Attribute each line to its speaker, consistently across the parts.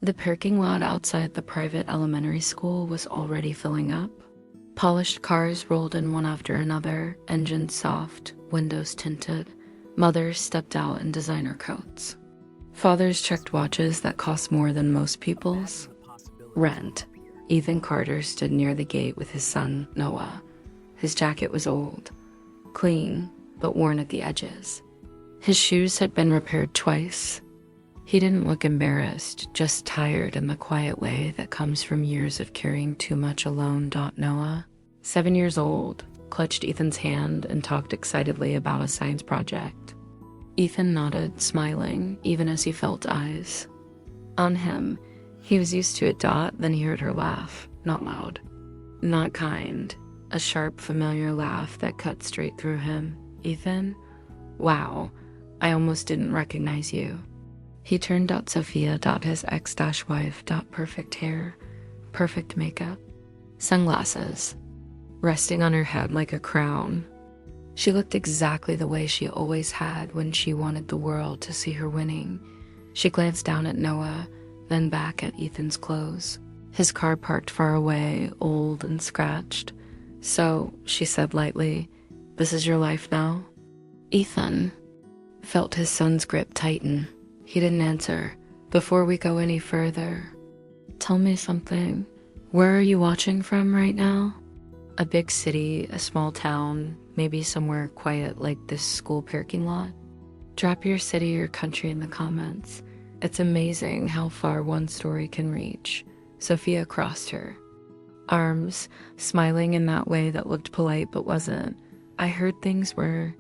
Speaker 1: The parking lot outside the private elementary school was already filling up. Polished cars rolled in one after another, engines soft, windows tinted. Mothers stepped out in designer coats. Fathers checked watches that cost more than most people's. Rent. Ethan Carter stood near the gate with his son, Noah. His jacket was old, clean, but worn at the edges. His shoes had been repaired twice. He didn't look embarrassed, just tired in the quiet way that comes from years of carrying too much alone. Noah, 7 years old, clutched Ethan's hand and talked excitedly about a science project. Ethan nodded, smiling, even as he felt eyes on him. He was used to it. Then he heard her laugh, not loud, not kind, a sharp, familiar laugh that cut straight through him. Ethan? Wow, I almost didn't recognize you. He turned. Sophia. His ex-wife. Perfect hair, perfect makeup, sunglasses, resting on her head like a crown. She looked exactly the way she always had when she wanted the world to see her winning. She glanced down at Noah, then back at Ethan's clothes. His car parked far away, old and scratched. So, she said lightly, "This is your life now?" Ethan felt his son's grip tighten. He didn't answer. "Before we go any further, tell me something. Where are you watching from right now?" A big city, a small town, maybe somewhere quiet like this school parking lot? Drop your city or country in the comments. It's amazing how far one story can reach. Sophia crossed her arms, smiling in that way that looked polite but wasn't. "I heard things were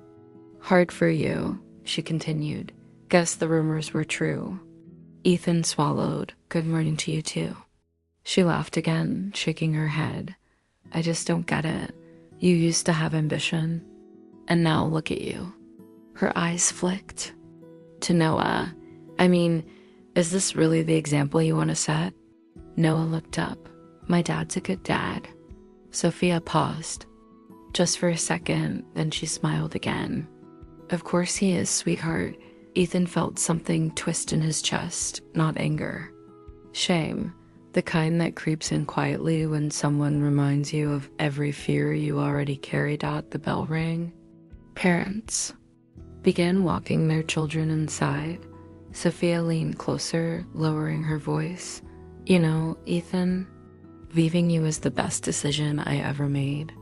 Speaker 1: hard for you," she continued. "Guess the rumors were true." Ethan swallowed. "Good morning to you too." She laughed again, shaking her head. "I just don't get it. You used to have ambition, and now look at you." Her eyes flicked. To Noah, "I mean, is this really the example you want to set?" Noah looked up. "My dad's a good dad." Sophia paused, just for a second, then she smiled again. "Of course he is, sweetheart." Ethan felt something twist in his chest, not anger. Shame, the kind that creeps in quietly when someone reminds you of every fear you already carried. The bell rang. Parents began walking their children inside. Sophia leaned closer, lowering her voice. "You know, Ethan, leaving you is the best decision I ever made."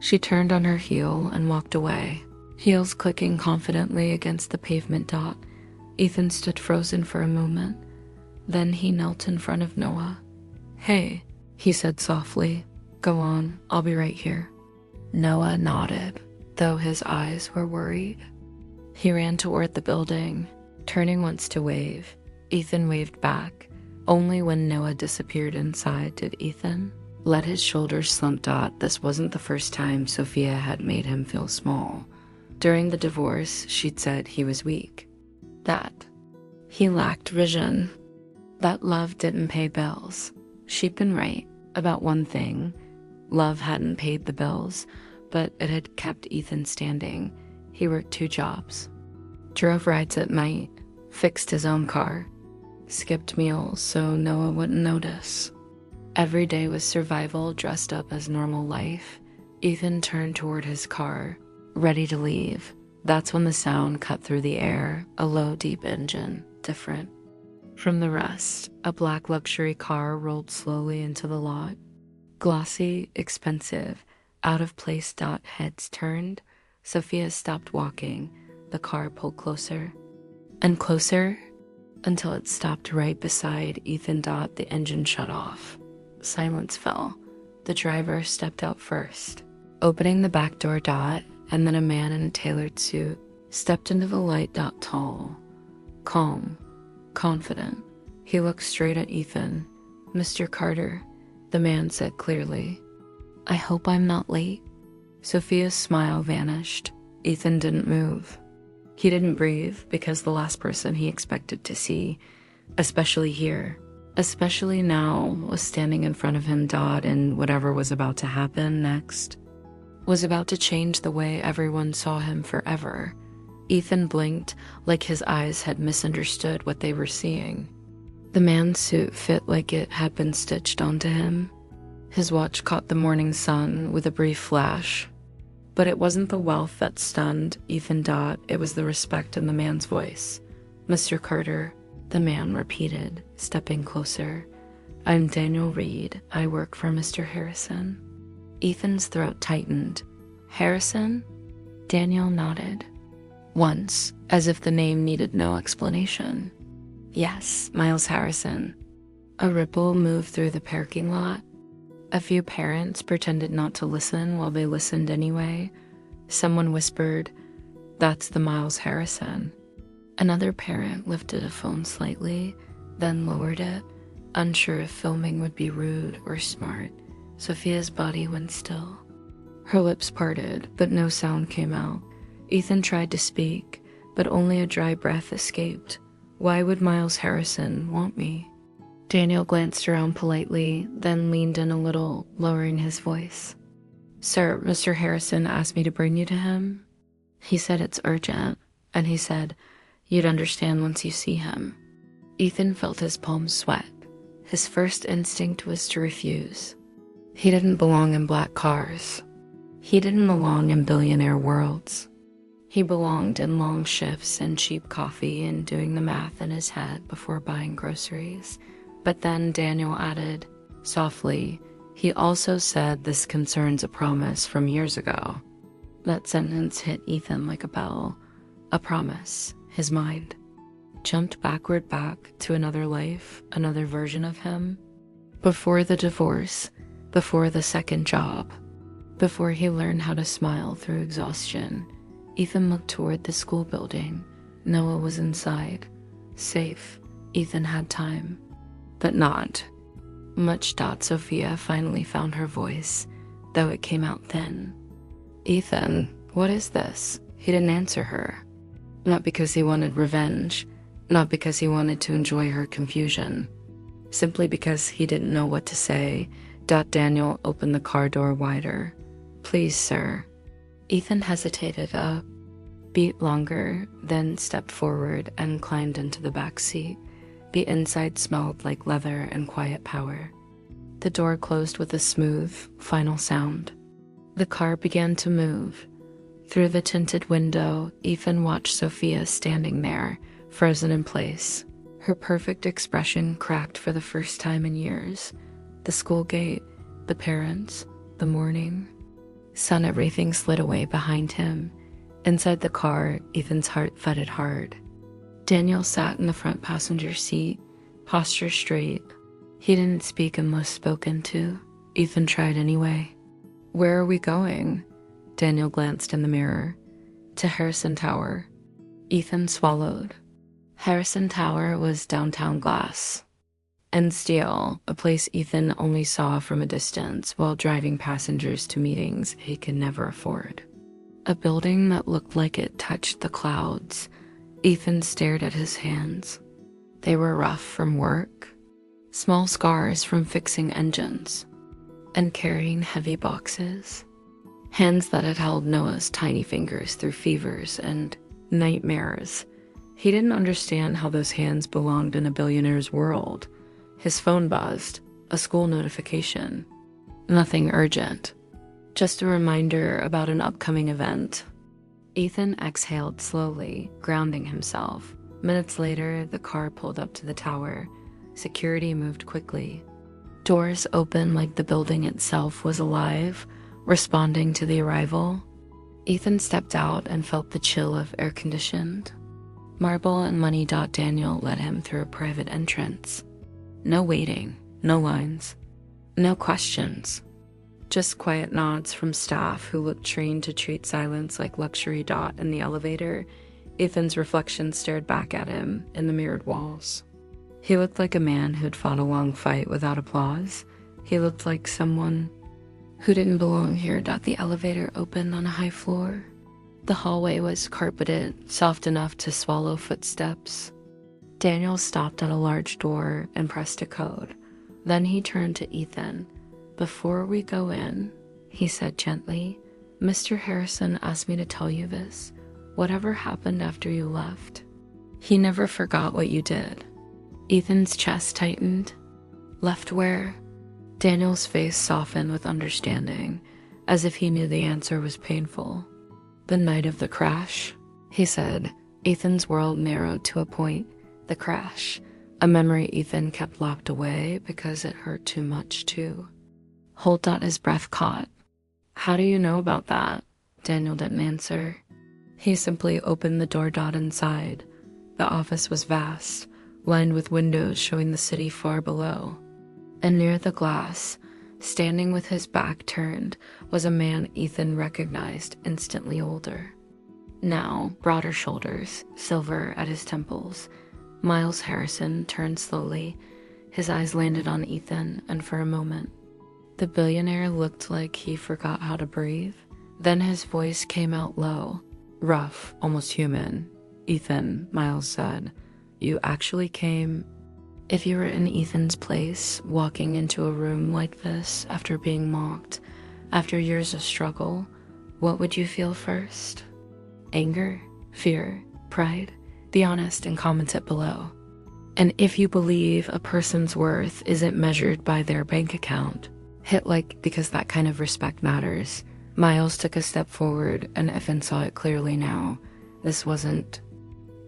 Speaker 1: She turned on her heel and walked away, heels clicking confidently against the pavement. Ethan stood frozen for a moment. Then he knelt in front of Noah. "Hey," he said softly. "Go on, I'll be right here." Noah nodded, though his eyes were worried. He ran toward the building, turning once to wave. Ethan waved back. Only when Noah disappeared inside did Ethan let his shoulders slump. This wasn't the first time Sophia had made him feel small. During the divorce, she'd said he was weak, that he lacked vision, that love didn't pay bills. She'd been right about one thing. Love hadn't paid the bills, but it had kept Ethan standing. He worked 2 jobs, drove rides at night, fixed his own car, skipped meals so Noah wouldn't notice. Every day was survival dressed up as normal life. Ethan turned toward his car, ready to leave. That's when the sound cut through the air, a low, deep engine, different from the rest. A black luxury car rolled slowly into the lot. Glossy, expensive, out of place. Heads turned. Sophia stopped walking. The car pulled closer and closer until it stopped right beside Ethan. The engine shut off. Silence fell. The driver stepped out first, opening the back door. And then a man in a tailored suit stepped into the light. Tall, calm, confident. He looked straight at Ethan. "Mr. Carter," the man said clearly. "I hope I'm not late." Sophia's smile vanished. Ethan didn't move. He didn't breathe because the last person he expected to see, especially here, especially now, was standing in front of him. And whatever was about to happen next was about to change the way everyone saw him forever. Ethan blinked, like his eyes had misunderstood what they were seeing. The man's suit fit like it had been stitched onto him. His watch caught the morning sun with a brief flash. But it wasn't the wealth that stunned Ethan Dodd, it was the respect in the man's voice. "Mr. Carter," the man repeated, stepping closer. "I'm Daniel Reed. I work for Mr. Harrison." Ethan's throat tightened. "Harrison?" Daniel nodded. Once, as if the name needed no explanation. "Yes, Miles Harrison." A ripple moved through the parking lot. A few parents pretended not to listen while they listened anyway. Someone whispered, "That's the Miles Harrison." Another parent lifted a phone slightly, then lowered it, unsure if filming would be rude or smart. Sophia's body went still. Her lips parted, but no sound came out. Ethan tried to speak, but only a dry breath escaped. "Why would Miles Harrison want me?" Daniel glanced around politely, then leaned in a little, lowering his voice. "Sir, Mr. Harrison asked me to bring you to him. He said it's urgent, and he said you'd understand once you see him." Ethan felt his palms sweat. His first instinct was to refuse. He didn't belong in black cars. He didn't belong in billionaire worlds. He belonged in long shifts and cheap coffee and doing the math in his head before buying groceries. But then Daniel added, softly, "He also said this concerns a promise from years ago." That sentence hit Ethan like a bell. A promise. His mind jumped backward back to another life, another version of him. Before the divorce, before the second job, before he learned how to smile through exhaustion. Ethan looked toward the school building. Noah was inside. Safe. Ethan had time. But not. Much. Sophia finally found her voice, though it came out thin. "Ethan, what is this?" He didn't answer her. Not because he wanted revenge, not because he wanted to enjoy her confusion. Simply because he didn't know what to say. Daniel opened the car door wider. "Please, sir." Ethan hesitated a beat longer, then stepped forward and climbed into the back seat. The inside smelled like leather and quiet power. The door closed with a smooth, final sound. The car began to move. Through the tinted window, Ethan watched Sophia standing there, frozen in place. Her perfect expression cracked for the first time in years. The school gate, the parents, the morning sun, everything slid away behind him. Inside the car, Ethan's heart thudded hard. Daniel sat in the front passenger seat, posture straight. He didn't speak unless spoken to. Ethan tried anyway. "Where are we going?" Daniel glanced in the mirror. "To Harrison Tower." Ethan swallowed. Harrison Tower was downtown glass and steel, a place Ethan only saw from a distance while driving passengers to meetings he could never afford. A building that looked like it touched the clouds. Ethan stared at his hands. They were rough from work, small scars from fixing engines, and carrying heavy boxes. Hands that had held Noah's tiny fingers through fevers and nightmares. He didn't understand how those hands belonged in a billionaire's world. His phone buzzed, a school notification. Nothing urgent, just a reminder about an upcoming event. Ethan exhaled slowly, grounding himself. Minutes later, the car pulled up to the tower. Security moved quickly. Doors opened like the building itself was alive, responding to the arrival. Ethan stepped out and felt the chill of air-conditioned. Marble and money. Daniel led him through a private entrance. No waiting, no lines, no questions. Just quiet nods from staff who looked trained to treat silence like luxury. In the elevator, Ethan's reflection stared back at him in the mirrored walls. He looked like a man who'd fought a long fight without applause. He looked like someone who didn't belong here. The elevator opened on a high floor. The hallway was carpeted, soft enough to swallow footsteps. Daniel stopped at a large door and pressed a code. Then he turned to Ethan. "Before we go in," he said gently, "Mr. Harrison asked me to tell you this. Whatever happened after you left, he never forgot what you did. Ethan's chest tightened. Left where? Daniel's face softened with understanding, as if he knew the answer was painful. The night of the crash, he said. Ethan's world narrowed to a point. The crash. A memory Ethan kept locked away because it hurt too much too. Holt got his breath caught. How do you know about that? Daniel didn't answer. He simply opened the door dot inside. The office was vast, lined with windows showing the city far below. And near the glass, standing with his back turned, was a man Ethan recognized, instantly older. Now, broader shoulders, silver at his temples. Miles Harrison turned slowly. His eyes landed on Ethan, and for a moment, the billionaire looked like he forgot how to breathe. Then his voice came out low, rough, almost human. Ethan, Miles said, you actually came. If you were in Ethan's place, walking into a room like this after being mocked, after years of struggle, what would you feel first? Anger, fear, pride? Be honest and comment it below. And if you believe a person's worth isn't measured by their bank account, hit like, because that kind of respect matters. Miles took a step forward, and Ethan saw it clearly now. This wasn't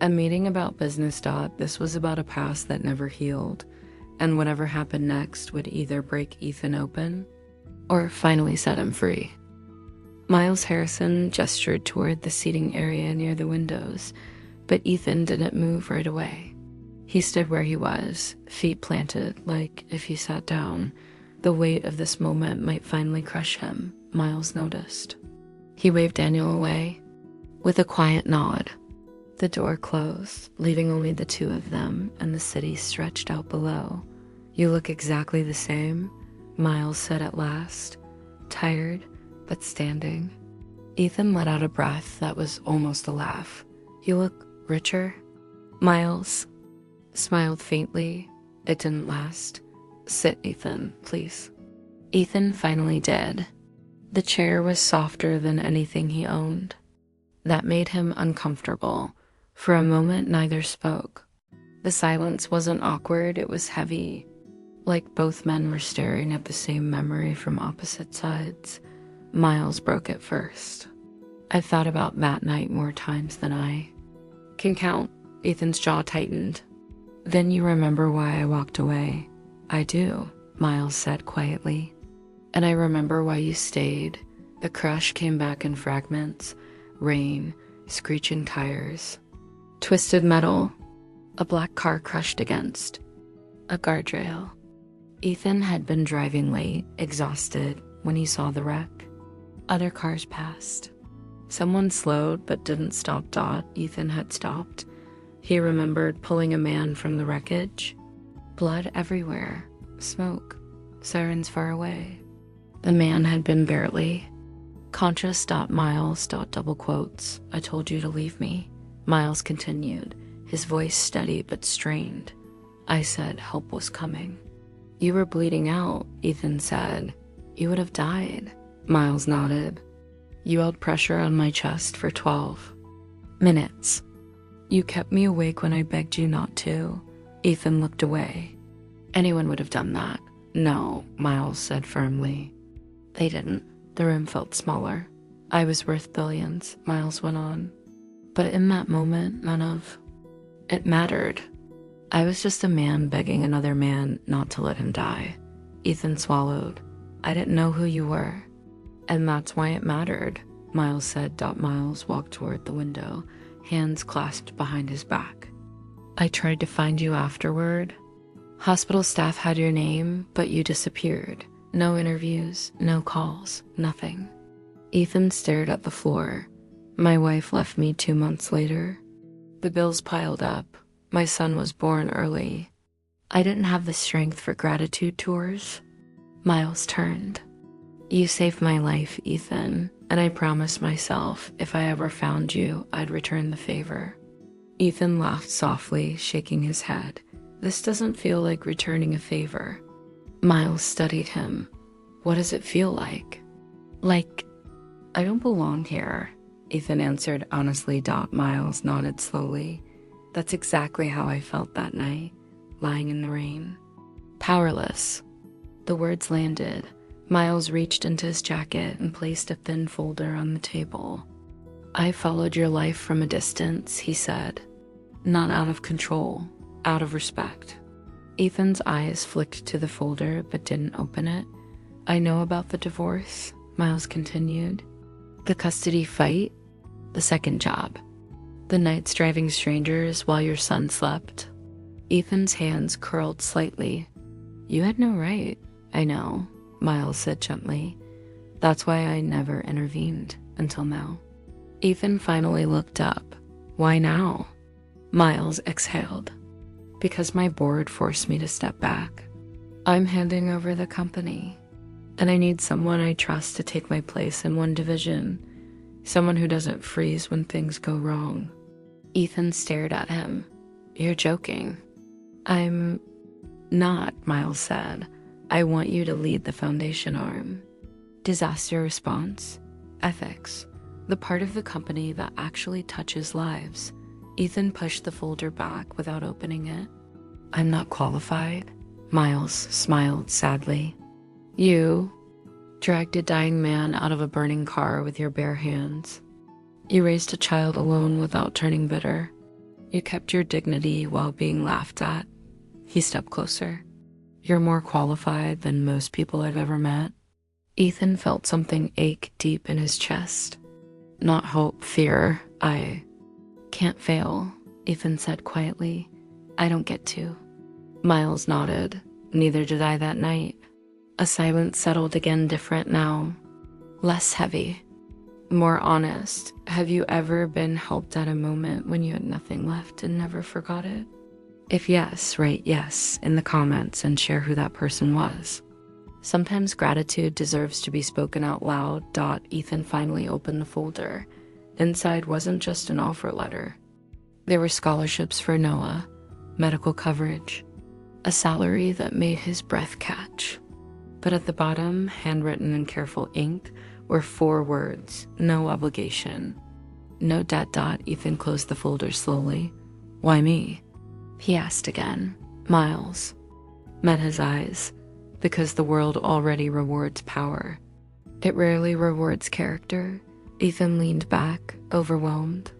Speaker 1: a meeting about business. This was about a past that never healed, and whatever happened next would either break Ethan open or finally set him free. Miles Harrison gestured toward the seating area near the windows, but Ethan didn't move right away. He stood where he was, feet planted, like if he sat down, the weight of this moment might finally crush him, Miles noticed. He waved Daniel away with a quiet nod. The door closed, leaving only the two of them, and the city stretched out below. You look exactly the same, Miles said at last, tired but standing. Ethan let out a breath that was almost a laugh. You look richer. Miles smiled faintly. It didn't last. Sit, Ethan, please. Ethan finally did. The chair was softer than anything he owned. That made him uncomfortable. For a moment, neither spoke. The silence wasn't awkward, it was heavy, like both men were staring at the same memory from opposite sides. Miles broke it first. I've thought about that night more times than I can count. Ethan's jaw tightened. Then you remember why I walked away. I do, Miles said quietly. And I remember why you stayed. The crush came back in fragments. Rain, screeching tires, twisted metal, a black car crushed against a guardrail. Ethan had been driving late, exhausted, when he saw the wreck. Other cars passed. Someone slowed but didn't stop. Ethan had stopped. He remembered pulling a man from the wreckage. Blood everywhere. Smoke. Sirens far away. The man had been barely conscious. Miles. Double quotes. I told you to leave me. Miles continued, his voice steady but strained. I said help was coming. You were bleeding out, Ethan said. You would have died. Miles nodded. You held pressure on my chest for 12 minutes. You kept me awake when I begged you not to. Ethan looked away. Anyone would have done that. No, Miles said firmly. They didn't. The room felt smaller. I was worth billions, Miles went on. But in that moment, none of it mattered. I was just a man begging another man not to let him die. Ethan swallowed. I didn't know who you were. And that's why it mattered, Miles said. Miles walked toward the window, hands clasped behind his back. I tried to find you afterward. Hospital staff had your name, but you disappeared. No interviews, no calls, nothing. Ethan stared at the floor. My wife left me 2 months later. The bills piled up. My son was born early. I didn't have the strength for gratitude tours. Miles turned. You saved my life, Ethan, and I promised myself if I ever found you, I'd return the favor. Ethan laughed softly, shaking his head. This doesn't feel like returning a favor. Miles studied him. What does it feel like? Like, I don't belong here, Ethan answered honestly. Miles nodded slowly. That's exactly how I felt that night. lying in the rain. Powerless. The words landed. Miles reached into his jacket and placed a thin folder on the table. "I followed your life from a distance," he said. "Not out of control, out of respect." Ethan's eyes flicked to the folder but didn't open it. "I know about the divorce," Miles continued. "The custody fight, the second job, the nights driving strangers while your son slept." Ethan's hands curled slightly. "You had no right." "I know," Miles said gently. "That's why I never intervened until now." Ethan finally looked up. "Why now?" Miles exhaled. "Because my board forced me to step back. I'm handing over the company, and I need someone I trust to take my place in one division, someone who doesn't freeze when things go wrong." Ethan stared at him. "You're joking." "I'm not," Miles said. "I want you to lead the foundation arm. Disaster response, ethics, the part of the company that actually touches lives." Ethan pushed the folder back without opening it. "I'm not qualified," Miles smiled sadly. "You dragged a dying man out of a burning car with your bare hands. You raised a child alone without turning bitter. You kept your dignity while being laughed at." He stepped closer. "You're more qualified than most people I've ever met." Ethan felt something ache deep in his chest. Not hope, fear. "I can't fail," Ethan said quietly. "I don't get to." Miles nodded. "Neither did I that night." A silence settled again, different now. Less heavy. More honest. "Have you ever been helped at a moment when you had nothing left and never forgot it? If yes, write yes in the comments and share who that person was. Sometimes gratitude deserves to be spoken out loud. Ethan finally opened the folder. Inside wasn't just an offer letter. There were scholarships for Noah, medical coverage, a salary that made his breath catch. But at the bottom, handwritten in careful ink, were 4 words: no obligation. No debt. Ethan closed the folder slowly. "Why me?" he asked again. Miles met his eyes. "Because the world already rewards power. It rarely rewards character." Ethan leaned back, overwhelmed.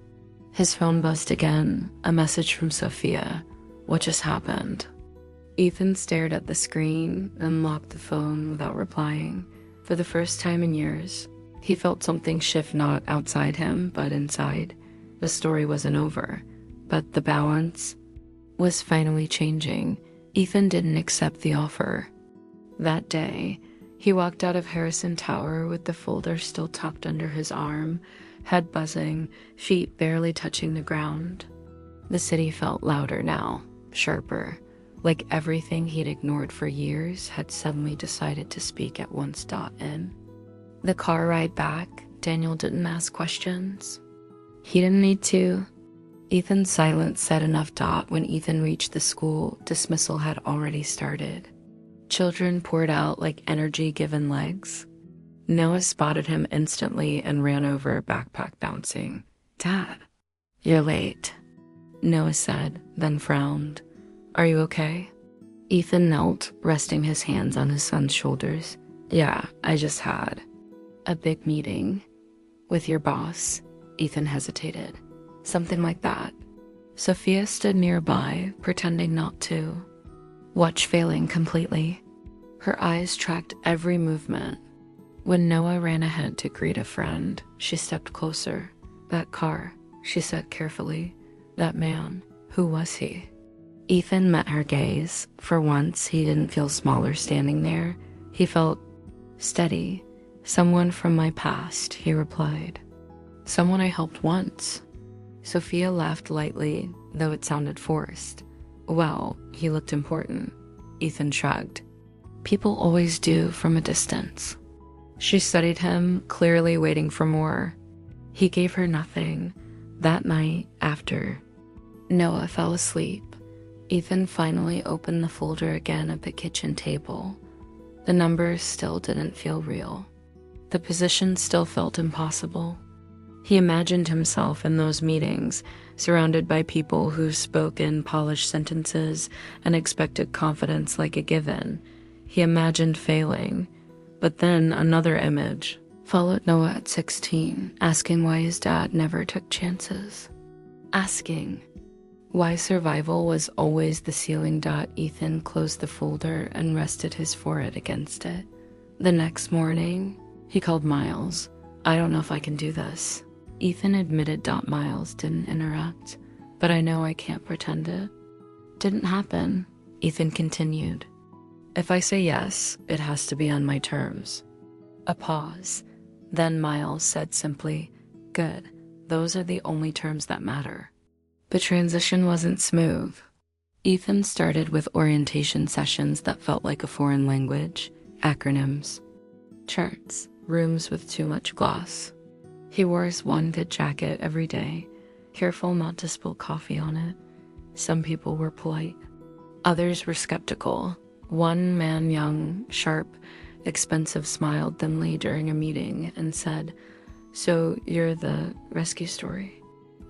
Speaker 1: His phone buzzed again, a message from Sophia. "What just happened?" Ethan stared at the screen and locked the phone without replying. For the first time in years, he felt something shift, not outside him, but inside. The story wasn't over, but the balance was finally changing. Ethan didn't accept the offer. That day, he walked out of Harrison Tower with the folder still tucked under his arm, head buzzing, feet barely touching the ground. The city felt louder now, sharper, like everything he'd ignored for years had suddenly decided to speak at once. In the car ride back, Daniel didn't ask questions. He didn't need to. Ethan's silence said enough. When Ethan reached the school, dismissal had already started. Children poured out like energy given legs. Noah spotted him instantly and ran over, backpack bouncing. "Dad, you're late," Noah said, then frowned. "Are you okay?" Ethan knelt, resting his hands on his son's shoulders. "Yeah, I just had a big meeting with your boss." Ethan hesitated. "Something like that." Sophia stood nearby, pretending not to. Watch failing completely. Her eyes tracked every movement. When Noah ran ahead to greet a friend, she stepped closer. "That car," she said carefully. "That man, who was he?" Ethan met her gaze. For once, he didn't feel smaller standing there. He felt steady. "Someone from my past," he replied. "Someone I helped once." Sophia laughed lightly, though it sounded forced. "Well, he looked important." Ethan shrugged. "People always do from a distance." She studied him, clearly waiting for more. He gave her nothing. That night, after Noah fell asleep, Ethan finally opened the folder again at the kitchen table. The numbers still didn't feel real. The position still felt impossible. He imagined himself in those meetings, surrounded by people who spoke in polished sentences and expected confidence like a given. He imagined failing. But then another image followed Noah at 16, asking why his dad never took chances. Asking why survival was always the ceiling. Ethan closed the folder and rested his forehead against it. The next morning, he called Miles. I don't know if I can do this. Ethan admitted. Miles didn't interrupt. But I know I can't pretend it didn't happen. Ethan continued. If I say yes, it has to be on my terms. A pause. Then Miles said simply, good, those are the only terms that matter. The transition wasn't smooth. Ethan started with orientation sessions that felt like a foreign language, acronyms, charts, rooms with too much gloss. He wore his wanted jacket every day, careful not to spill coffee on it. Some people were polite. Others were skeptical. One man, young, sharp, expensive, smiled thinly during a meeting and said, so you're the rescue story?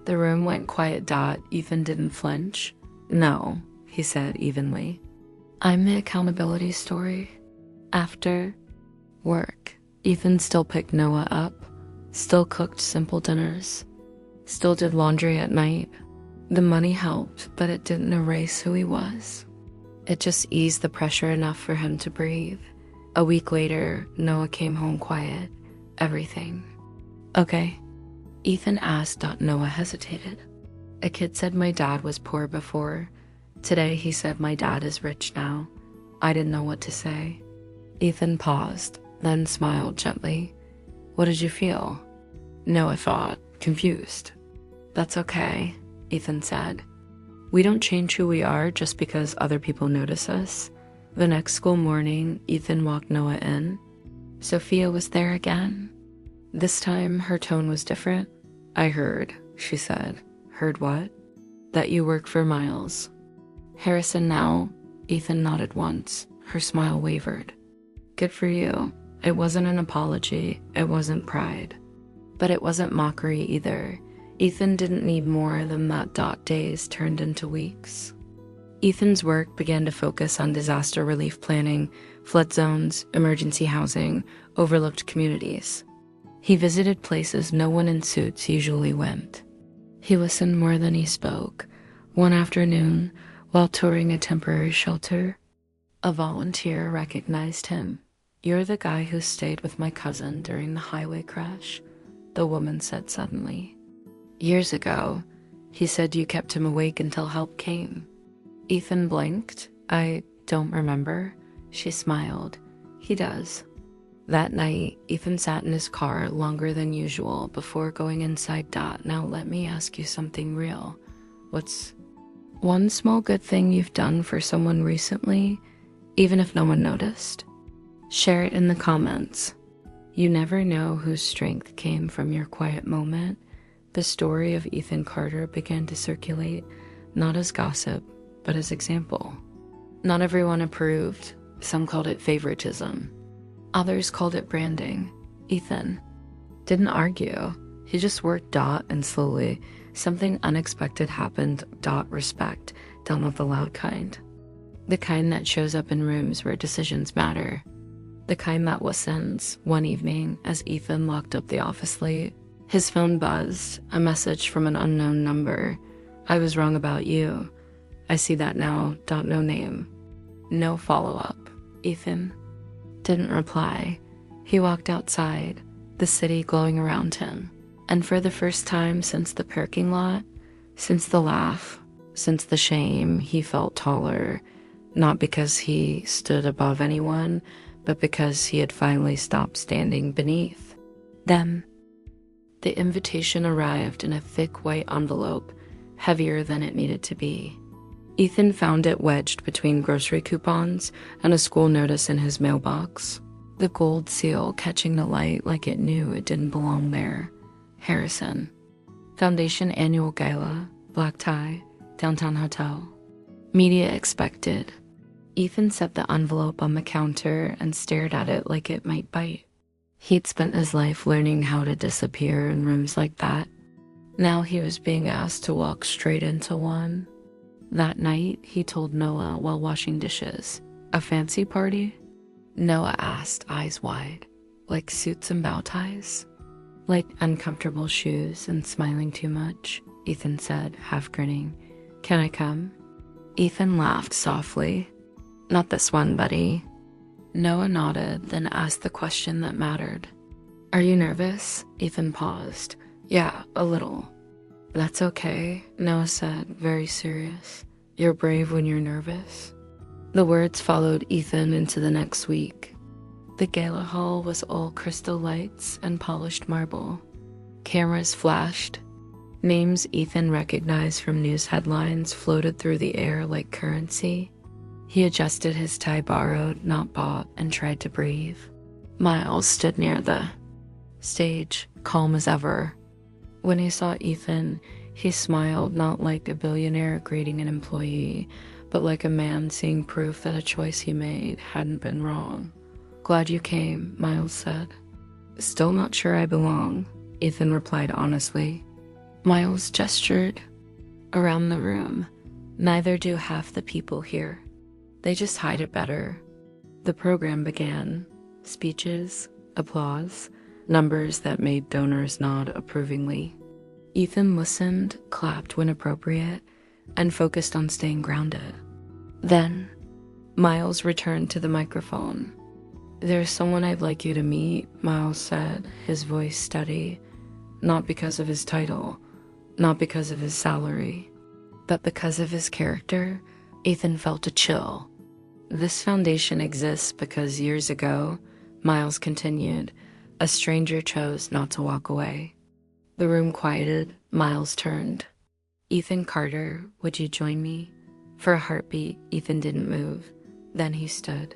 Speaker 1: The room went quiet. Ethan didn't flinch. No, he said evenly. I'm the accountability story. After work, Ethan still picked Noah up, still cooked simple dinners, still did laundry at night. The money helped, but it didn't erase who he was. It just eased the pressure enough for him to breathe. A week later, Noah came home quiet. Everything. Okay? Ethan asked. Noah hesitated. A kid said my dad was poor before. Today he said my dad is rich now. I didn't know what to say. Ethan paused, then smiled gently. What did you feel? Noah thought, confused. That's okay, Ethan said. We don't change who we are just because other people notice us. The next school morning, Ethan walked Noah in. Sophia was there again. This time, her tone was different. I heard, she said. Heard what? That you work for Miles. Harrison now? Ethan nodded once. Her smile wavered. Good for you. It wasn't an apology. It wasn't pride. But it wasn't mockery either. Ethan didn't need more than that. Days turned into weeks. Ethan's work began to focus on disaster relief planning, flood zones, emergency housing, overlooked communities. He visited places no one in suits usually went. He listened more than he spoke. One afternoon, while touring a temporary shelter, a volunteer recognized him. You're the guy who stayed with my cousin during the highway crash, the woman said suddenly. Years ago, he said you kept him awake until help came. Ethan blinked. I don't remember. She smiled. He does. That night, Ethan sat in his car longer than usual before going inside. Now let me ask you something real. What's one small good thing you've done for someone recently, even if no one noticed? Share it in the comments. You never know whose strength came from your quiet moment. The story of Ethan Carter began to circulate, not as gossip, but as example. Not everyone approved. Some called it favoritism. Others called it branding. Ethan didn't argue. He just worked. And slowly, something unexpected happened. Respect, not the loud kind. The kind that shows up in rooms where decisions matter. The kind that listens. One evening, as Ethan locked up the office late, his phone buzzed, a message from an unknown number. I was wrong about you. I see that now. No name. No follow-up. Ethan didn't reply. He walked outside, the city glowing around him. And for the first time since the parking lot, since the laugh, since the shame, he felt taller. Not because he stood above anyone, but because he had finally stopped standing beneath them. The invitation arrived in a thick white envelope, heavier than it needed to be. Ethan found it wedged between grocery coupons and a school notice in his mailbox, the gold seal catching the light like it knew it didn't belong there. Harrison. Foundation Annual Gala, black tie, downtown hotel. Media expected. Ethan set the envelope on the counter and stared at it like it might bite. He'd spent his life learning how to disappear in rooms like that. Now he was being asked to walk straight into one. That night, he told Noah while washing dishes. "A fancy party?" Noah asked, eyes wide. "Like suits and bow ties?" "Like uncomfortable shoes and smiling too much," Ethan said, half grinning. "Can I come?" Ethan laughed softly. "Not this one, buddy." Noah nodded, then asked the question that mattered. "Are you nervous?" Ethan paused. "Yeah, a little." "That's okay," Noah said, very serious. "You're brave when you're nervous." The words followed Ethan into the next week. The gala hall was all crystal lights and polished marble. Cameras flashed. Names Ethan recognized from news headlines floated through the air like currency. He adjusted his tie borrowed, not bought, and tried to breathe. Miles stood near the stage, calm as ever. When he saw Ethan, he smiled, not like a billionaire greeting an employee, but like a man seeing proof that a choice he made hadn't been wrong. "Glad you came," Miles said. "Still not sure I belong," Ethan replied honestly. Miles gestured around the room. "Neither do half the people here. They just hide it better." The program began. Speeches, applause, numbers that made donors nod approvingly. Ethan listened, clapped when appropriate, and focused on staying grounded. Then, Miles returned to the microphone. "There's someone I'd like you to meet," Miles said, his voice steady, not because of his title, not because of his salary, but because of his character. Ethan felt a chill. "This foundation exists because years ago," Miles continued, "a stranger chose not to walk away." The room quieted. Miles turned. "Ethan Carter, would you join me?" For a heartbeat, Ethan didn't move. Then he stood.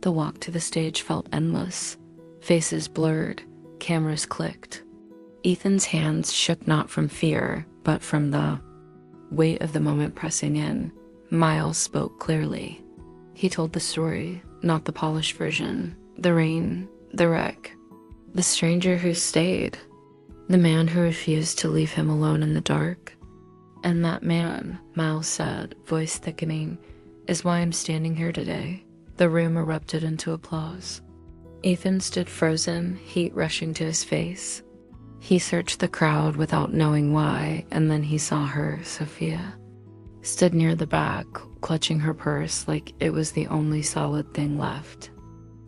Speaker 1: The walk to the stage felt endless. Faces blurred. Cameras clicked. Ethan's hands shook not from fear, but from the weight of the moment pressing in. Miles spoke clearly. He told the story, not the polished version. The rain, the wreck, the stranger who stayed, the man who refused to leave him alone in the dark. "And that man," Miles said, voice thickening, "is why I'm standing here today." The room erupted into applause. Ethan stood frozen, heat rushing to his face. He searched the crowd without knowing why, and then he saw her, Sophia, stood near the back, clutching her purse like it was the only solid thing left.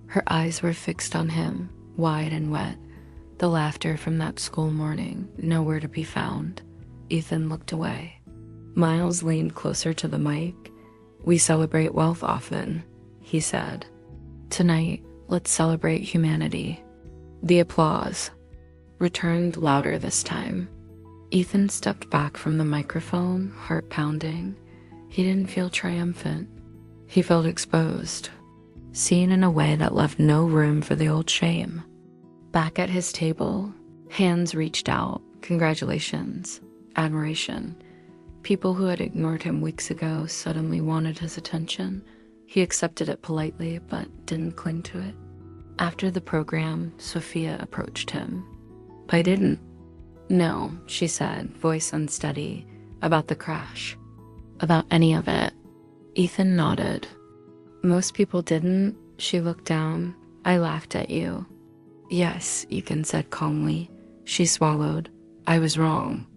Speaker 1: Her eyes were fixed on him, wide and wet, the laughter from that school morning, nowhere to be found. Ethan looked away. Miles leaned closer to the mic. "We celebrate wealth often," he said. "Tonight, let's celebrate humanity." The applause returned louder this time. Ethan stepped back from the microphone, heart pounding. He didn't feel triumphant. He felt exposed, seen in a way that left no room for the old shame. Back at his table, hands reached out. Congratulations, admiration. People who had ignored him weeks ago suddenly wanted his attention. He accepted it politely, but didn't cling to it. After the program, Sophia approached him. "I didn't." "No," she said, voice unsteady. "About the crash." "About any of it." Ethan nodded. "Most people didn't." She looked down. "I laughed at you." "Yes," Ethan said calmly. She swallowed. "I was wrong."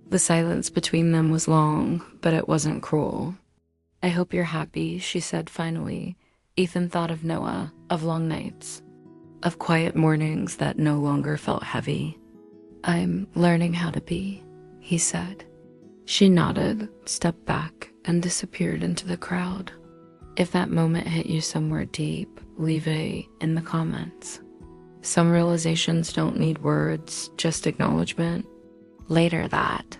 Speaker 1: The silence between them was long, but it wasn't cruel. "I hope you're happy," she said finally. Ethan thought of Noah, of long nights, of quiet mornings that no longer felt heavy. "I'm learning how to be," he said. She nodded, stepped back, and disappeared into the crowd. If that moment hit you somewhere deep, leave a in the comments. Some realizations don't need words, just acknowledgement. Later that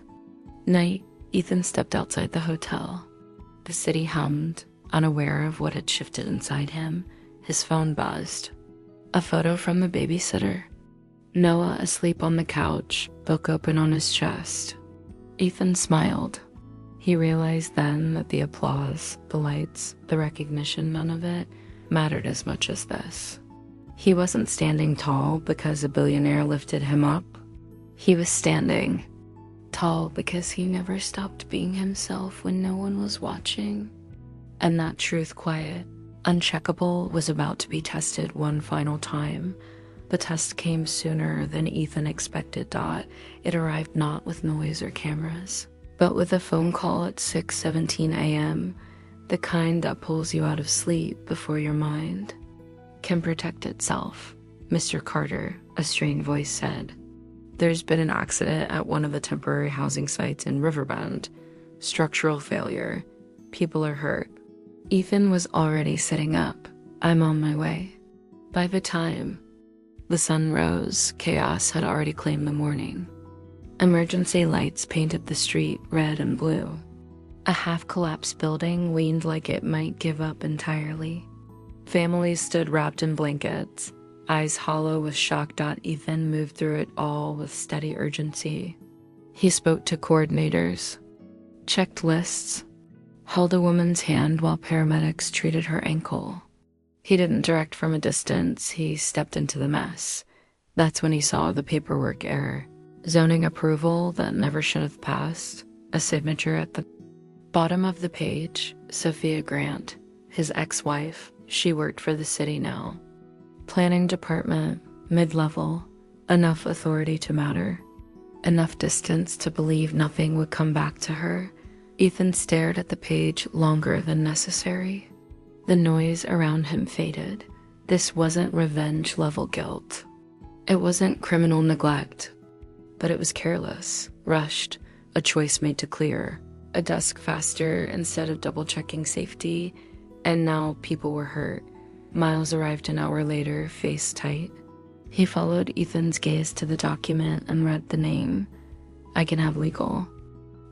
Speaker 1: night, Ethan stepped outside the hotel. The city hummed, unaware of what had shifted inside him. His phone buzzed. A photo from the babysitter. Noah asleep on the couch, book open on his chest. Ethan smiled. He realized then that the applause, the lights, the recognition, none of it mattered as much as this. He wasn't standing tall because a billionaire lifted him up. He was standing tall because he never stopped being himself when no one was watching. And that truth, quiet, uncheckable, was about to be tested one final time. The test came sooner than Ethan expected. It arrived not with noise or cameras, but with a phone call at 6:17 a.m., the kind that pulls you out of sleep before your mind can protect itself. "Mr. Carter," a strained voice said. "There's been an accident at one of the temporary housing sites in Riverbend. Structural failure. People are hurt." Ethan was already sitting up. "I'm on my way." By the time the sun rose, chaos had already claimed the morning. Emergency lights painted the street red and blue. A half-collapsed building leaned like it might give up entirely. Families stood wrapped in blankets, eyes hollow with shock. Ethan moved through it all with steady urgency. He spoke to coordinators, checked lists, held a woman's hand while paramedics treated her ankle. He didn't direct from a distance, he stepped into the mess. That's when he saw the paperwork error. Zoning approval that never should have passed. A signature at the bottom of the page. Sophia Grant, his ex-wife. She worked for the city now. Planning department, mid-level. Enough authority to matter. Enough distance to believe nothing would come back to her. Ethan stared at the page longer than necessary. The noise around him faded. This wasn't revenge-level guilt. It wasn't criminal neglect. But it was careless, rushed, a choice made to clear. A dusk faster instead of double-checking safety. And now people were hurt. Miles arrived an hour later, face tight. He followed Ethan's gaze to the document and read the name. "I can have legal."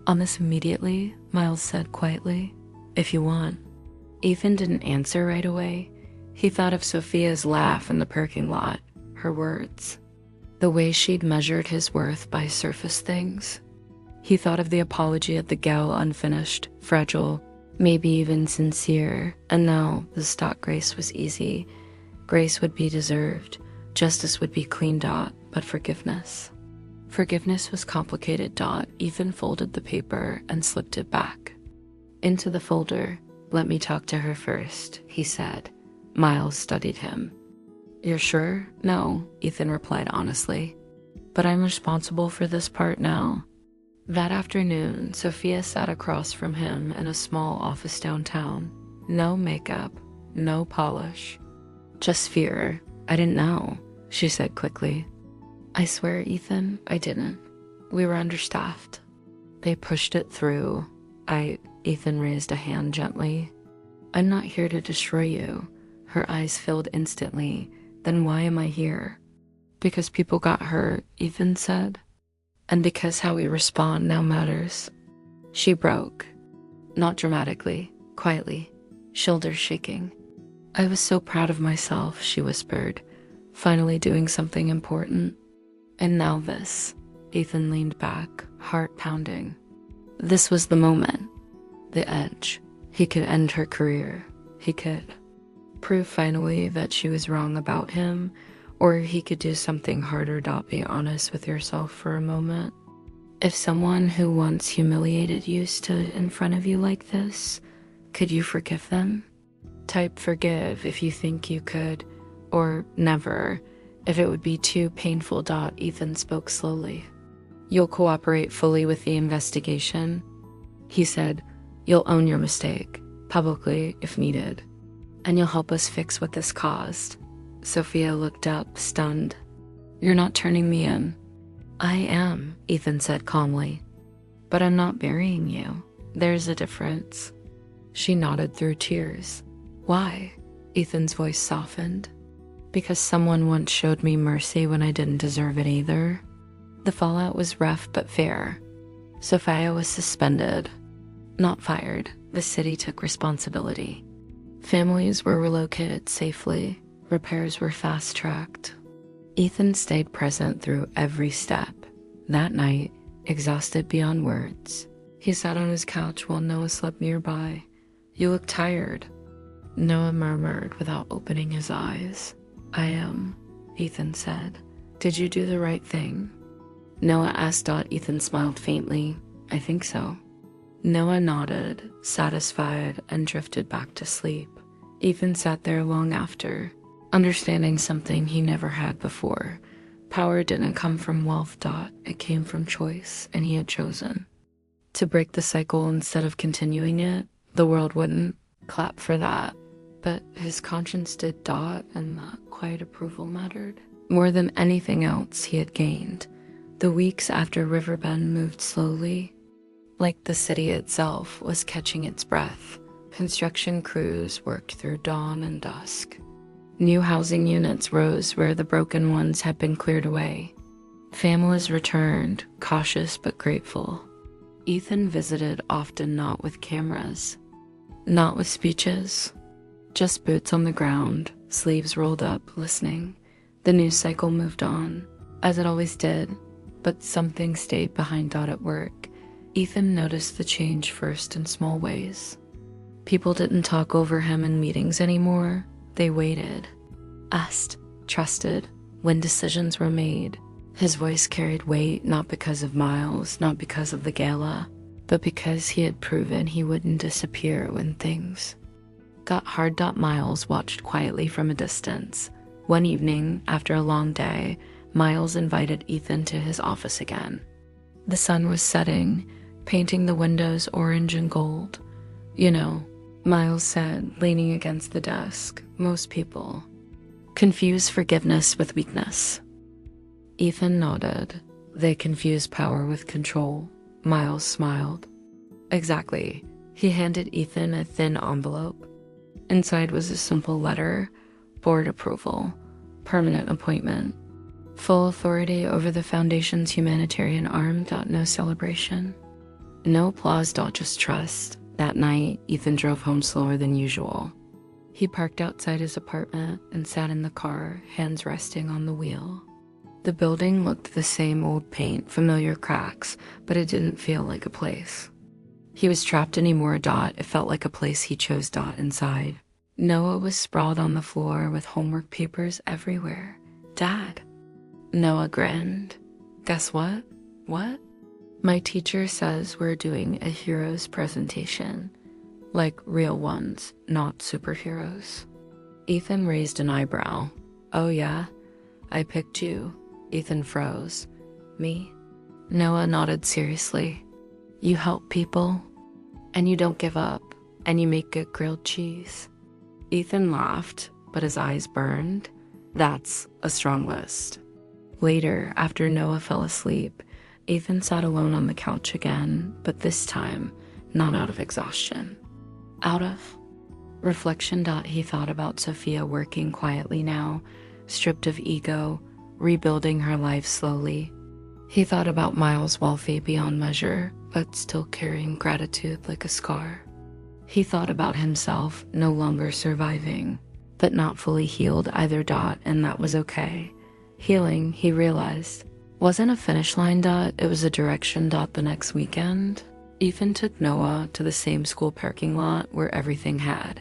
Speaker 1: "On this immediately," Miles said quietly. "If you want." Ethan didn't answer right away. He thought of Sophia's laugh in the parking lot, her words, the way she'd measured his worth by surface things. He thought of the apology at the gal, unfinished, fragile, maybe even sincere, and now the stock grace was easy. Grace would be deserved, justice would be clean. But forgiveness. Forgiveness was complicated. Ethan folded the paper and slipped it back into the folder. "Let me talk to her first," he said. Miles studied him. "You're sure?" "No," Ethan replied honestly. "But I'm responsible for this part now." That afternoon, Sophia sat across from him in a small office downtown. No makeup, no polish. Just fear. "I didn't know," she said quickly. "I swear, Ethan, I didn't. We were understaffed." They pushed it through. Ethan raised a hand gently. "I'm not here to destroy you." Her eyes filled instantly. "Then why am I here?" "Because people got hurt," Ethan said. "And because how we respond now matters." She broke. Not dramatically, quietly, shoulders shaking. "I was so proud of myself," she whispered, "finally doing something important. And now this." Ethan leaned back, heart pounding. This was the moment. The edge. He could end her career. He could prove finally that she was wrong about him, or he could do something harder. Be honest with yourself for a moment. If someone who once humiliated you stood in front of you like this, could you forgive them? Type forgive if you think you could, or never, if it would be too painful. Ethan spoke slowly. "You'll cooperate fully with the investigation?" He said, "You'll own your mistake, publicly if needed, and you'll help us fix what this caused." Sophia looked up, stunned. "You're not turning me in." "I am," Ethan said calmly. "But I'm not burying you. There's a difference." She nodded through tears. "Why?" Ethan's voice softened. "Because someone once showed me mercy when I didn't deserve it either. The fallout was rough but fair. Sophia was suspended, not fired. The city took responsibility. Families were relocated safely. Repairs were fast-tracked. Ethan stayed present through every step. That night, exhausted beyond words, he sat on his couch while Noah slept nearby. "You look tired." Noah murmured without opening his eyes. I am, Ethan said. Did you do the right thing? Noah asked. Ethan smiled faintly. I think so. Noah nodded, satisfied, and drifted back to sleep. Ethan sat there long after, understanding something he never had before. Power didn't come from wealth. It came from choice, and he had chosen to break the cycle instead of continuing it. The world wouldn't clap for that, but his conscience did. And that quiet approval mattered more than anything else he had gained. The weeks after Riverbend moved slowly, like the city itself was catching its breath. Construction crews worked through dawn and dusk. New housing units rose where the broken ones had been cleared away. Families returned, cautious but grateful. Ethan visited often, not with cameras, not with speeches, just boots on the ground, sleeves rolled up, listening. The news cycle moved on, as it always did, but something stayed behind. At work, Ethan noticed the change first in small ways. People didn't talk over him in meetings anymore. They waited, asked, trusted when decisions were made. His voice carried weight, not because of Miles, not because of the gala, but because he had proven he wouldn't disappear when things got hard. Miles watched quietly from a distance. One evening, after a long day, Miles invited Ethan to his office again. The sun was setting, painting the windows orange and gold. You know, Miles said, leaning against the desk, most people confuse forgiveness with weakness. Ethan nodded. They confuse power with control. Miles smiled. Exactly. He handed Ethan a thin envelope. Inside was a simple letter: board approval, permanent appointment, full authority over the Foundation's humanitarian arm. No celebration, no applause. Just trust. That night, Ethan drove home slower than usual. He parked outside his apartment and sat in the car, hands resting on the wheel. The building looked the same: old paint, familiar cracks, but it didn't feel like a place he was trapped anymore. It felt like a place he chose. Inside, Noah was sprawled on the floor with homework papers everywhere. Dad. Noah grinned. Guess what? What? My teacher says we're doing a heroes presentation. Like real ones, not superheroes. Ethan raised an eyebrow. Oh yeah? I picked you. Ethan froze. Me? Noah nodded seriously. You help people, and you don't give up, and you make good grilled cheese. Ethan laughed, but his eyes burned. That's a strong list. Later, after Noah fell asleep, Ethan sat alone on the couch again, but this time, not out of exhaustion. Out of reflection. He thought about Sophia working quietly now, stripped of ego, rebuilding her life slowly. He thought about Miles, wealthy beyond measure, but still carrying gratitude like a scar. He thought about himself, no longer surviving, but not fully healed either. And that was okay. Healing, he realized, wasn't a finish line. It was a direction. The next weekend, Ethan took Noah to the same school parking lot where everything had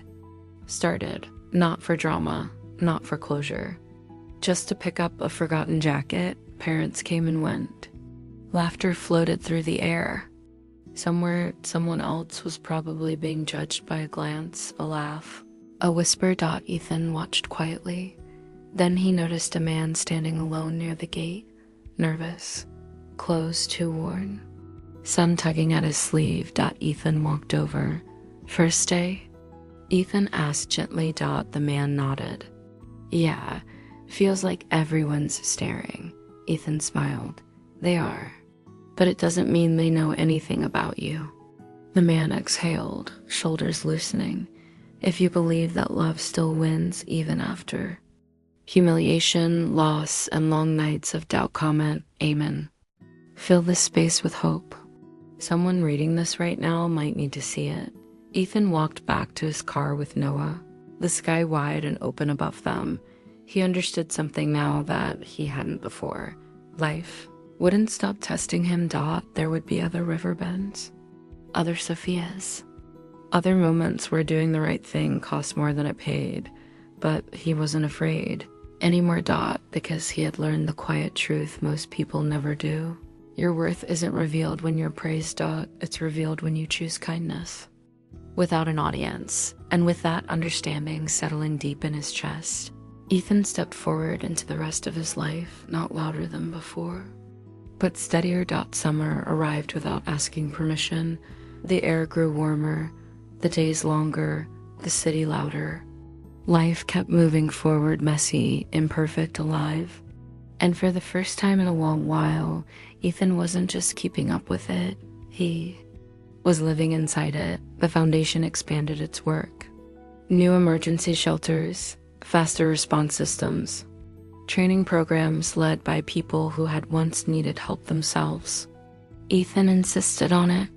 Speaker 1: started. Not for drama, not for closure. Just to pick up a forgotten jacket. Parents came and went. Laughter floated through the air. Somewhere, someone else was probably being judged by a glance, a laugh, a whisper. Ethan watched quietly. Then he noticed a man standing alone near the gate, nervous, clothes too worn, some tugging at his sleeve. Ethan walked over. First day? Ethan asked gently. The man nodded. Yeah, feels like everyone's staring. Ethan smiled. They are. But it doesn't mean they know anything about you. The man exhaled, shoulders loosening. If you believe that love still wins even after humiliation, loss, and long nights of doubt, comment, amen. Fill this space with hope. Someone reading this right now might need to see it. Ethan walked back to his car with Noah, the sky wide and open above them. He understood something now that he hadn't before. Life wouldn't stop testing him. There would be other Riverbends, other Sophias, other moments where doing the right thing cost more than it paid. But he wasn't afraid. anymore, Dot, because he had learned the quiet truth most people never do. Your worth isn't revealed when you're praised, Dot. It's revealed when you choose kindness. Without an audience, and with that understanding settling deep in his chest, Ethan stepped forward into the rest of his life, not louder than before. But steadier. Summer arrived without asking permission. The air grew warmer, the days longer, the city louder. Life kept moving forward, messy, imperfect, alive. And for the first time in a long while, Ethan wasn't just keeping up with it, he was living inside it. The foundation expanded its work. New emergency shelters, faster response systems, training programs led by people who had once needed help themselves. Ethan insisted on it.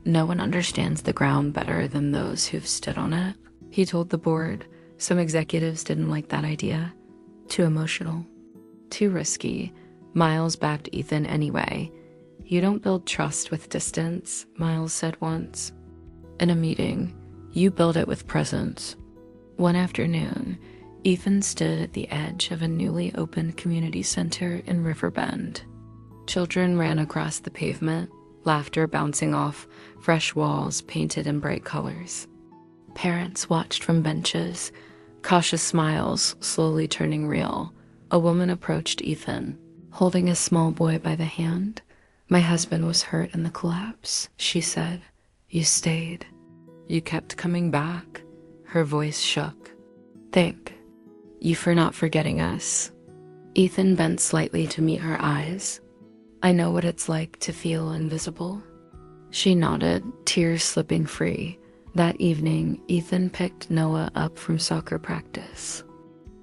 Speaker 1: No one understands the ground better than those who've stood on it, he told the board. Some executives didn't like that idea. Too emotional. Too risky. Miles backed Ethan anyway. You don't build trust with distance, Miles said once. In a meeting, you build it with presence. One afternoon, Ethan stood at the edge of a newly opened community center in Riverbend. Children ran across the pavement, laughter bouncing off fresh walls painted in bright colors. Parents watched from benches, cautious smiles slowly turning real. A woman approached Ethan, holding a small boy by the hand. My husband was hurt in the collapse, she said. You stayed. You kept coming back. Her voice shook. Thank you for not forgetting us. Ethan bent slightly to meet her eyes. I know what it's like to feel invisible. She nodded, tears slipping free. That evening, Ethan picked Noah up from soccer practice.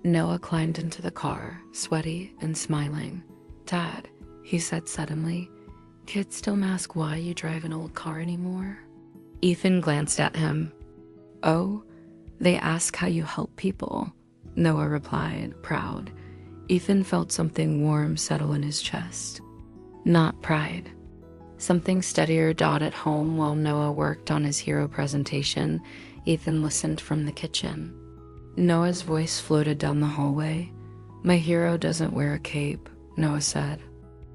Speaker 1: Noah climbed into the car, sweaty and smiling. Dad, he said suddenly, kids still ask why you drive an old car anymore? Ethan glanced at him. Oh, they ask how you help people, Noah replied, proud. Ethan felt something warm settle in his chest. Not pride. Something steadier. At home while Noah worked on his hero presentation, Ethan listened from the kitchen. Noah's voice floated down the hallway. My hero doesn't wear a cape, Noah said.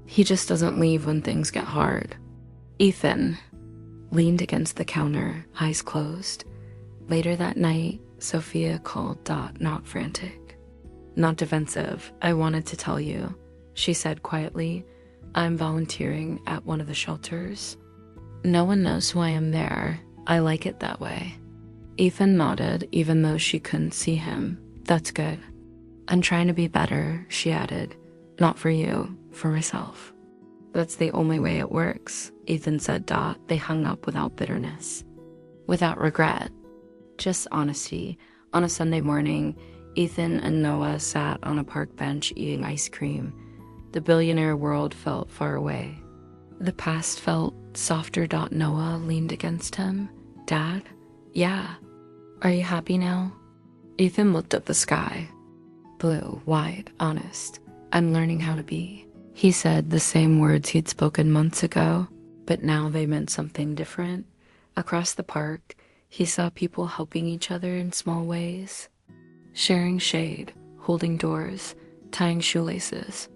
Speaker 1: He just doesn't leave when things get hard. Ethan leaned against the counter, eyes closed. Later that night, Sophia called. Not frantic, not defensive. I wanted to tell you, she said quietly. I'm volunteering at one of the shelters. No one knows why I'm there. I like it that way. Ethan nodded, even though she couldn't see him. That's good. I'm trying to be better, she added. Not for you, for myself. That's the only way it works, Ethan said. They hung up without bitterness, without regret, just honesty. On a Sunday morning, Ethan and Noah sat on a park bench eating ice cream. The billionaire world felt far away. The past felt softer. Noah leaned against him. Dad? Yeah. Are you happy now? Ethan looked at the sky. Blue, wide, honest. I'm learning how to be. He said the same words he'd spoken months ago, but now they meant something different. Across the park, he saw people helping each other in small ways. Sharing shade, holding doors, tying shoelaces.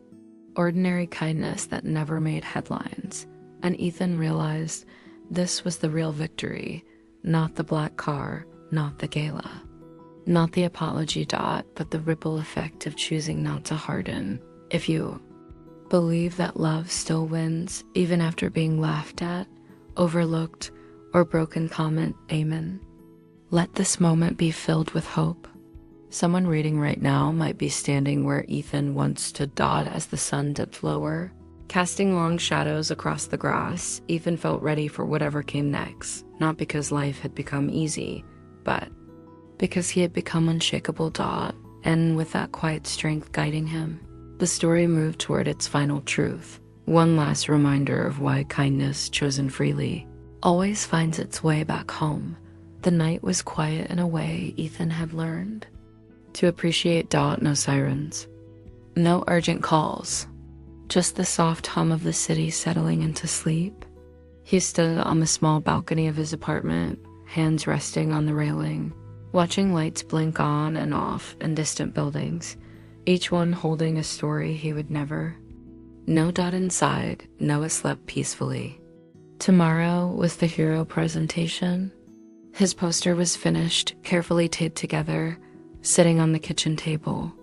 Speaker 1: Ordinary kindness that never made headlines. And Ethan realized this was the real victory, not the black car, not the gala, not the apology. But the ripple effect of choosing not to harden. If you believe that love still wins, even after being laughed at, overlooked, or broken, comment amen. Let this moment be filled with hope. Someone reading right now might be standing where Ethan once stood. As the sun dipped lower, casting long shadows across the grass, Ethan felt ready for whatever came next, not because life had become easy, but because he had become unshakable. And with that quiet strength guiding him, the story moved toward its final truth. One last reminder of why kindness chosen freely always finds its way back home. The night was quiet in a way Ethan had learned to appreciate. No sirens, no urgent calls, just the soft hum of the city settling into sleep. He stood on the small balcony of his apartment, hands resting on the railing, watching lights blink on and off in distant buildings. each one holding a story he would never. No doubt inside, Noah slept peacefully. Tomorrow was the hero presentation. His poster was finished, carefully taped together, sitting on the kitchen table.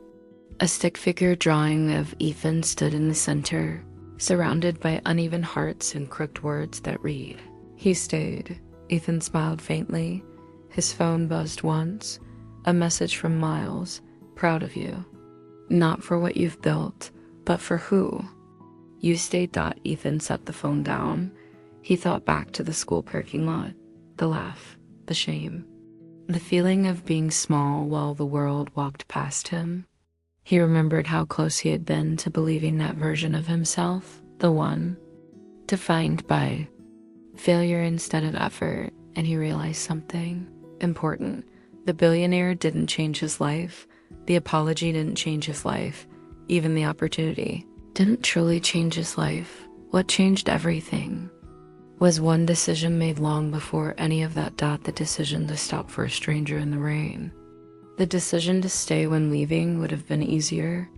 Speaker 1: A stick figure drawing of Ethan stood in the center, surrounded by uneven hearts and crooked words that read, "He stayed." Ethan smiled faintly. His phone buzzed once. A message from Miles, "Proud of you. Not for what you've built, but for who." "You stayed." Ethan set the phone down. He thought back to the school parking lot, the laugh, the shame, the feeling of being small while the world walked past him. He remembered how close he had been to believing that version of himself, the one defined by failure instead of effort, and he realized something important. The billionaire didn't change his life. The apology didn't change his life. Even the opportunity didn't truly change his life. What changed everything was one decision made long before any of that. The decision to stop for a stranger in the rain. The decision to stay when leaving would have been easier.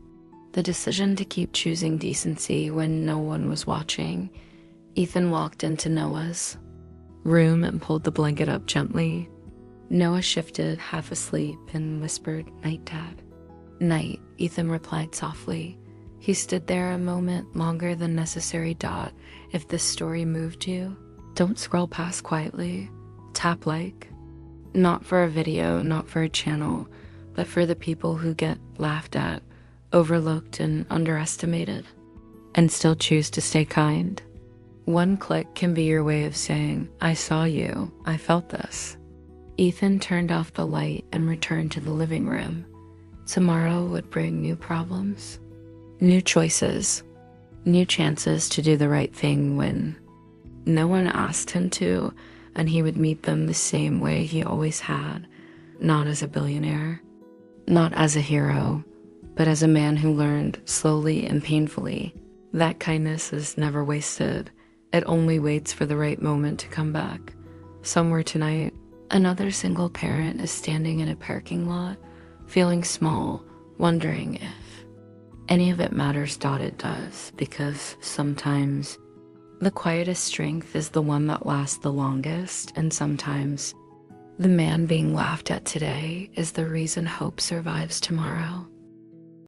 Speaker 1: The decision to keep choosing decency when no one was watching. Ethan walked into Noah's room and pulled the blanket up gently. Noah shifted, half asleep, and whispered, "Night, Dad." "Night," Ethan replied softly. He stood there a moment longer than necessary. If this story moved you, don't scroll past quietly. Tap like. Not for a video, not for a channel, but for the people who get laughed at, overlooked, and underestimated, and still choose to stay kind. One click can be your way of saying, "I saw you, I felt this." Ethan turned off the light and returned to the living room. Tomorrow would bring new problems, new choices, new chances to do the right thing when no one asked him to, and he would meet them the same way he always had, not as a billionaire, not as a hero, but as a man who learned slowly and painfully that kindness is never wasted. It only waits for the right moment to come back. Somewhere tonight, another single parent is standing in a parking lot, feeling small, wondering if any of it matters. It does, because sometimes the quietest strength is the one that lasts the longest, and sometimes the man being laughed at today is the reason hope survives tomorrow.